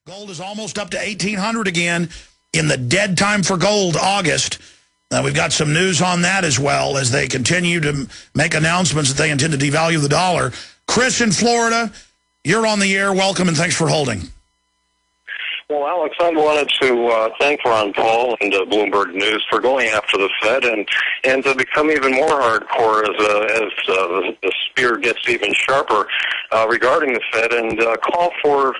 Gold is almost up to 1,800 again in the dead time for gold, August. We've got some news on that as well as they continue to make announcements that they intend to devalue the dollar. Chris in Florida, you're on the air. Welcome and thanks for holding. Well, Alex, I wanted to thank Ron Paul and Bloomberg News for going after the Fed and to become even more hardcore as the spear gets even sharper regarding the Fed and call for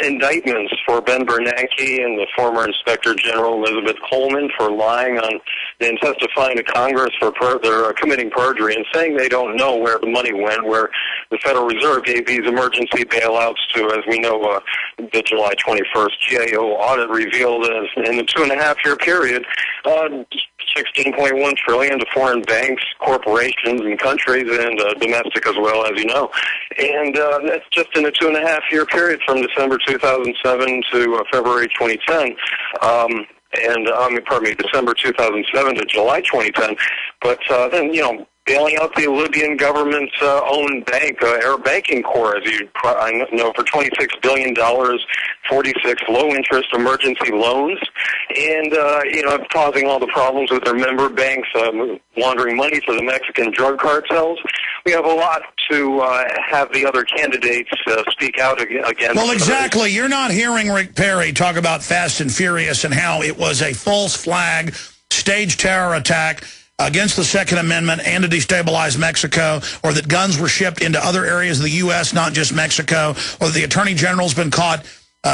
indictments for Ben Bernanke and the former Inspector General Elizabeth Coleman for lying on and testifying to Congress for they're committing perjury and saying they don't know where the money went, where the Federal Reserve gave these emergency bailouts to. As we know, the July 21st GAO audit revealed in the 2.5-year period, $16.1 trillion to foreign banks, corporations, and countries, and domestic as well, as you know. And that's just in a 2.5-year period from December 2007 to February 2010. December 2007 to July 2010. But then, bailing out the Libyan government's own bank, Arab Banking Corps, as I know, for $26 billion, 46 low-interest emergency loans, and, causing all the problems with their member banks, laundering money to the Mexican drug cartels. We have a lot to have the other candidates speak out against. Well, exactly. You're not hearing Rick Perry talk about Fast and Furious and how it was a false flag, staged terror attack against the Second Amendment and to destabilize Mexico, or that guns were shipped into other areas of the U.S., not just Mexico, or that the Attorney General's been caught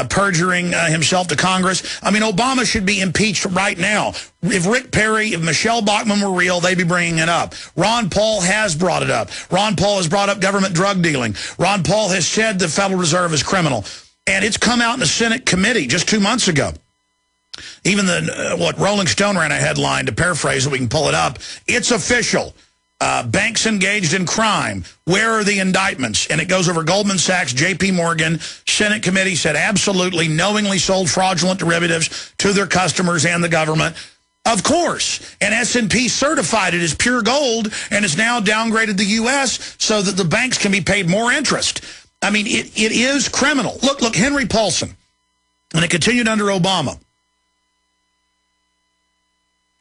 perjuring himself to Congress. I mean, Obama should be impeached right now. If Rick Perry, if Michelle Bachmann were real, they'd be bringing it up. Ron Paul has brought it up. Ron Paul has brought up government drug dealing. Ron Paul has said the Federal Reserve is criminal. And it's come out in a Senate committee just 2 months ago. Even Rolling Stone ran a headline, to paraphrase it, we can pull it up. It's official. Banks engaged in crime. Where are the indictments? And it goes over Goldman Sachs, J.P. Morgan. Senate committee said absolutely knowingly sold fraudulent derivatives to their customers and the government. Of course. And S&P certified it as pure gold and has now downgraded the U.S. so that the banks can be paid more interest. I mean, it is criminal. Look, Henry Paulson. And it continued under Obama.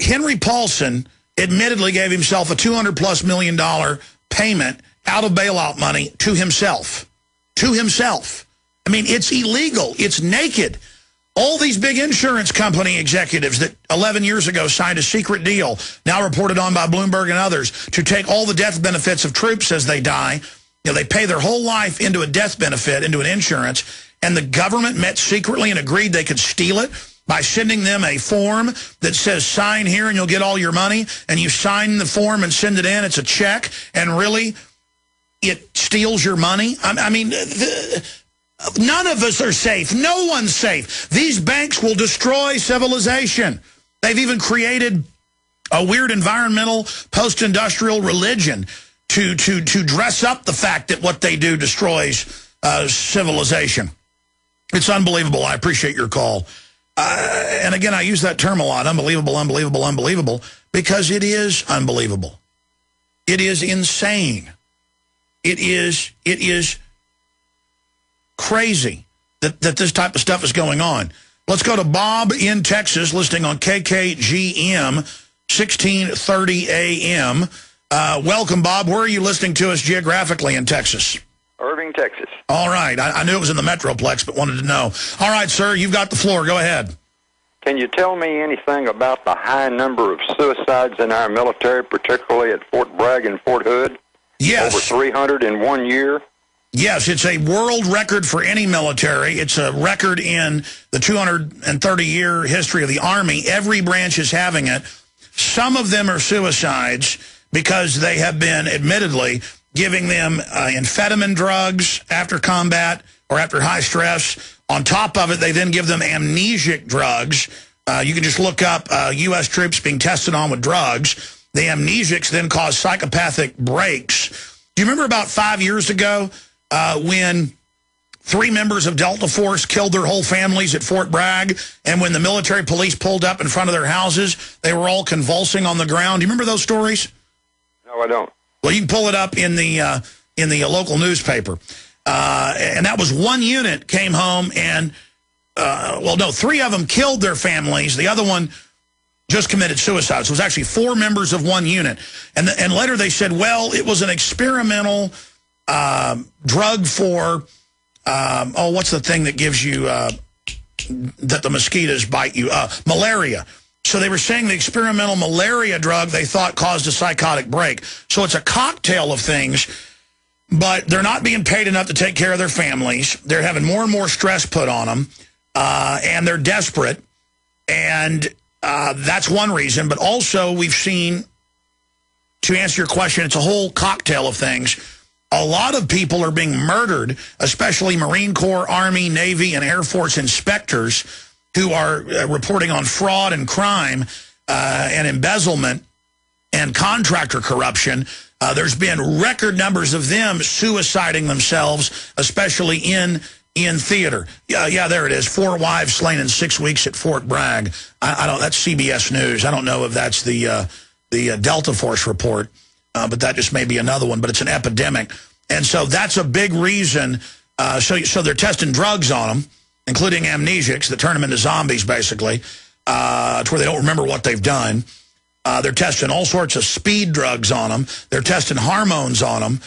Henry Paulson admittedly gave himself a $200+ million payment out of bailout money to himself. To himself. I mean, it's illegal. It's naked. All these big insurance company executives that 11 years ago signed a secret deal, now reported on by Bloomberg and others, to take all the death benefits of troops as they die. They pay their whole life into a death benefit, into an insurance, and the government met secretly and agreed they could steal it by sending them a form that says sign here and you'll get all your money, and you sign the form and send it in. It's a check, and really it steals your money. I mean, none of us are safe. No one's safe. These banks will destroy civilization. They've even created a weird environmental post-industrial religion to dress up the fact that what they do destroys civilization. It's unbelievable. I appreciate your call. And again, I use that term a lot, unbelievable, unbelievable, unbelievable, because it is unbelievable. It is insane. It is crazy that this type of stuff is going on. Let's go to Bob in Texas, listening on KKGM, 1630 AM. Welcome, Bob. Where are you listening to us geographically in Texas? Irving, Texas. All right. I knew it was in the Metroplex, but wanted to know. All right, sir, you've got the floor. Go ahead. Can you tell me anything about the high number of suicides in our military, particularly at Fort Bragg and Fort Hood? Yes. Over 300 in 1 year? Yes, it's a world record for any military. It's a record in the 230-year history of the Army. Every branch is having it. Some of them are suicides because they have been, admittedly, giving them amphetamine drugs after combat or after high stress. On top of it, they then give them amnesic drugs. You can just look up U.S. troops being tested on with drugs. The amnesics then cause psychopathic breaks. Do you remember about 5 years ago when 3 members of Delta Force killed their whole families at Fort Bragg, and when the military police pulled up in front of their houses, they were all convulsing on the ground? Do you remember those stories? No, I don't. Well, you can pull it up in the local newspaper. And that was one unit came home, and well, no, 3 of them killed their families. The other one just committed suicide. So it was actually 4 members of one unit. And later they said, well, it was an experimental drug for, what's the thing that gives you, that the mosquitoes bite you? Malaria. So they were saying the experimental malaria drug they thought caused a psychotic break. So it's a cocktail of things, but they're not being paid enough to take care of their families. They're having more and more stress put on them, and they're desperate. And that's one reason. But also we've seen, to answer your question, it's a whole cocktail of things. A lot of people are being murdered, especially Marine Corps, Army, Navy, and Air Force inspectors who are reporting on fraud and crime and embezzlement and contractor corruption. There's been record numbers of them suiciding themselves, especially in theater. Yeah, there it is. 4 wives slain in 6 weeks at Fort Bragg. I don't. That's CBS News. I don't know if that's the Delta Force report, but that just may be another one. But it's an epidemic, and so that's a big reason. So they're testing drugs on them, including amnesics that turn them into zombies, basically, to where they don't remember what they've done. They're testing all sorts of speed drugs on them. They're testing hormones on them.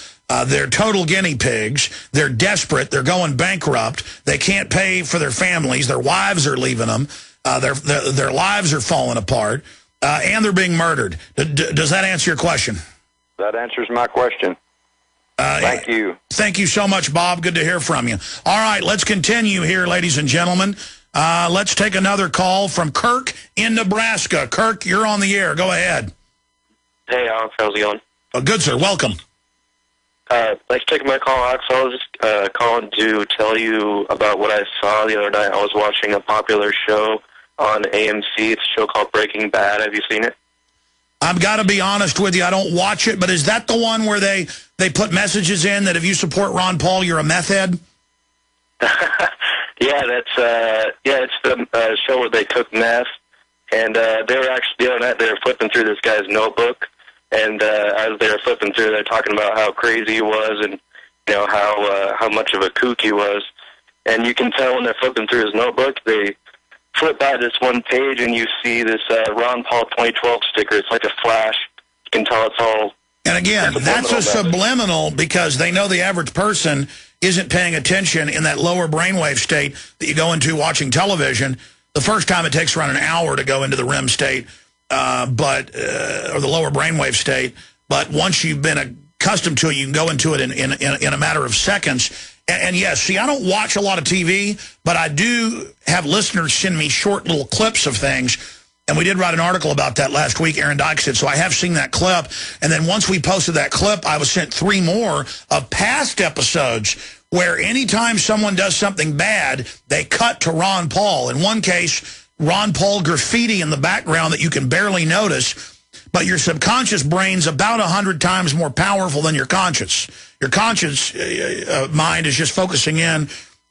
They're total guinea pigs. They're desperate. They're going bankrupt. They can't pay for their families. Their wives are leaving them. Their lives are falling apart, and they're being murdered. Does that answer your question? That answers my question. Thank you. Thank you so much, Bob. Good to hear from you. All right, let's continue here, ladies and gentlemen. Let's take another call from Kirk in Nebraska. Kirk, you're on the air. Go ahead. Hey, Alex. How's it going? Good, sir. Welcome. Thanks for taking my call, Alex. I was just calling to tell you about what I saw the other night. I was watching a popular show on AMC. It's a show called Breaking Bad. Have you seen it? I've got to be honest with you. I don't watch it, but is that the one where they put messages in that if you support Ron Paul, you're a meth head? It's the show where they took meth, and they were actually the other night they were flipping through this guy's notebook, and as they were flipping through, they're talking about how crazy he was, and how much of a kook he was, and you can tell when they're flipping through his notebook, they flip by this one page, and you see this Ron Paul 2012 sticker. It's like a flash. You can tell it's all. And again, that's a subliminal because they know the average person isn't paying attention in that lower brainwave state that you go into watching television. The first time it takes around an hour to go into the REM state, or the lower brainwave state. But once you've been accustomed to it, you can go into it in a matter of seconds. And yes, see, I don't watch a lot of TV, but I do have listeners send me short little clips of things. And we did write an article about that last week, Aaron Dykes did, so I have seen that clip. And then once we posted that clip, I was sent 3 more of past episodes where anytime someone does something bad, they cut to Ron Paul. In one case, Ron Paul graffiti in the background that you can barely notice, but your subconscious brain's about 100 times more powerful than your conscious. Your conscious mind is just focusing in,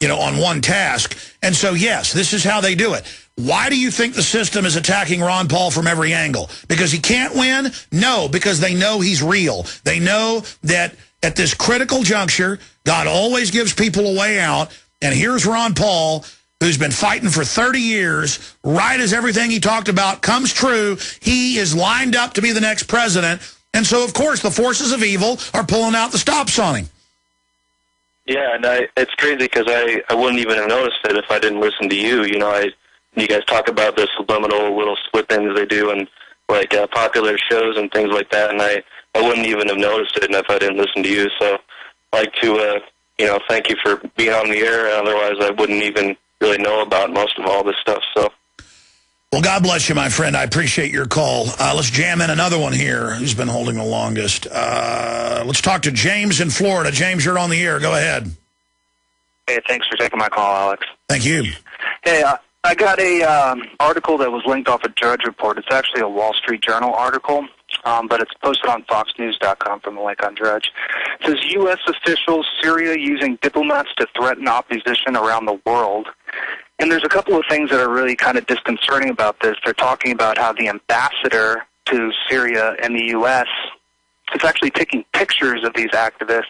on one task. And so, yes, this is how they do it. Why do you think the system is attacking Ron Paul from every angle? Because he can't win? No, because they know he's real. They know that at this critical juncture, God always gives people a way out. And here's Ron Paul, who's been fighting for 30 years, right as everything he talked about comes true. He is lined up to be the next president. And so, of course, the forces of evil are pulling out the stops on him. Yeah, and it's crazy because I wouldn't even have noticed it if I didn't listen to you. You guys talk about the subliminal little slip-ins they do and like popular shows and things like that, and I wouldn't even have noticed it if I didn't listen to you. So I'd like to, thank you for being on the air. Otherwise, I wouldn't even really know about most of all this stuff. So. Well, God bless you, my friend. I appreciate your call. Let's jam in another one here who's been holding the longest. Let's talk to James in Florida. James, you're on the air. Go ahead. Hey, thanks for taking my call, Alex. Thank you. Hey, I got a article that was linked off a Drudge report. It's actually a Wall Street Journal article, but it's posted on FoxNews.com from the link on Drudge. It says, U.S. officials, Syria using diplomats to threaten opposition around the world. And there's a couple of things that are really kind of disconcerting about this. They're talking about how the ambassador to Syria in the U.S. is actually taking pictures of these activists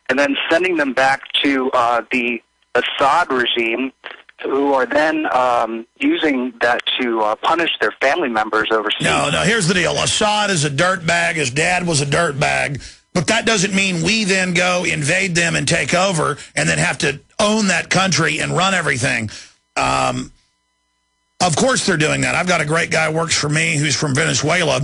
and then sending them back to the Assad regime who are then using that to punish their family members overseas. No, here's the deal. Assad is a dirtbag. His dad was a dirtbag. But that doesn't mean we then go invade them and take over and then have to own that country and run everything. Of course they're doing that. I've got a great guy who works for me who's from Venezuela,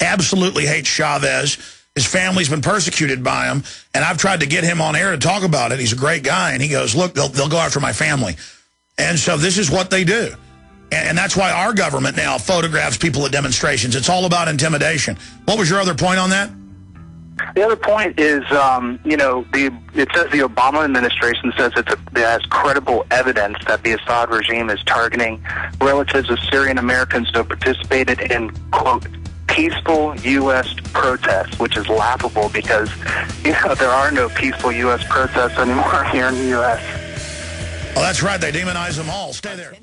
absolutely hates Chavez. His family's been persecuted by him, and I've tried to get him on air to talk about it. He's a great guy, and he goes, look, they'll go after my family. And so this is what they do. And that's why our government now photographs people at demonstrations. It's all about intimidation. What was your other point on that? The other point is, it says the Obama administration says it has credible evidence that the Assad regime is targeting relatives of Syrian Americans who participated in, quote, peaceful U.S. protests, which is laughable because, there are no peaceful U.S. protests anymore here in the U.S. Well, that's right. They demonize them all. Stay there.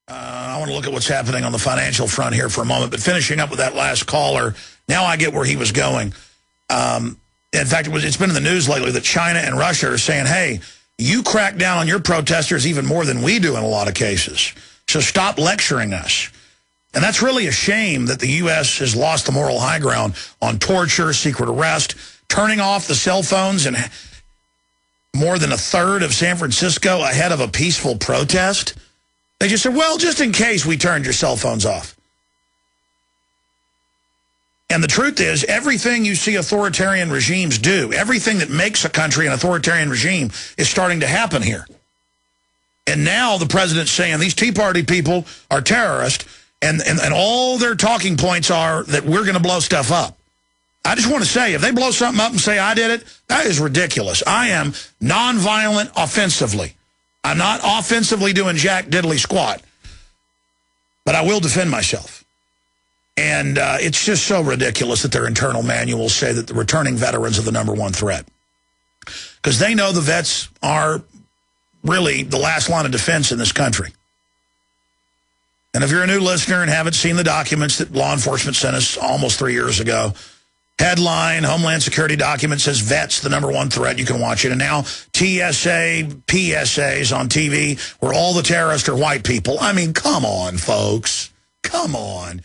I want to look at what's happening on the financial front here for a moment, but finishing up with that last caller, now I get where he was going. In fact, it's been in the news lately that China and Russia are saying, hey, you crack down on your protesters even more than we do in a lot of cases, so stop lecturing us. And that's really a shame that the U.S. has lost the moral high ground on torture, secret arrest, turning off the cell phones in more than a third of San Francisco ahead of a peaceful protest. They just said, well, just in case we turned your cell phones off. And the truth is, everything you see authoritarian regimes do, everything that makes a country an authoritarian regime is starting to happen here. And now the president's saying these Tea Party people are terrorists, and all their talking points are that we're going to blow stuff up. I just want to say, if they blow something up and say I did it, that is ridiculous. I am nonviolent offensively. I'm not offensively doing jack diddly squat, but I will defend myself. And it's just so ridiculous that their internal manuals say that the returning veterans are the #1 threat. Because they know the vets are really the last line of defense in this country. And if you're a new listener and haven't seen the documents that law enforcement sent us almost 3 years ago, headline, Homeland Security document says vets, the #1 threat. You can watch it. And now TSA, PSAs on TV where all the terrorists are white people. I mean, come on, folks. Come on.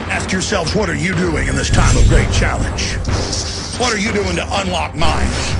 Ask yourselves, what are you doing in this time of great challenge? What are you doing to unlock minds?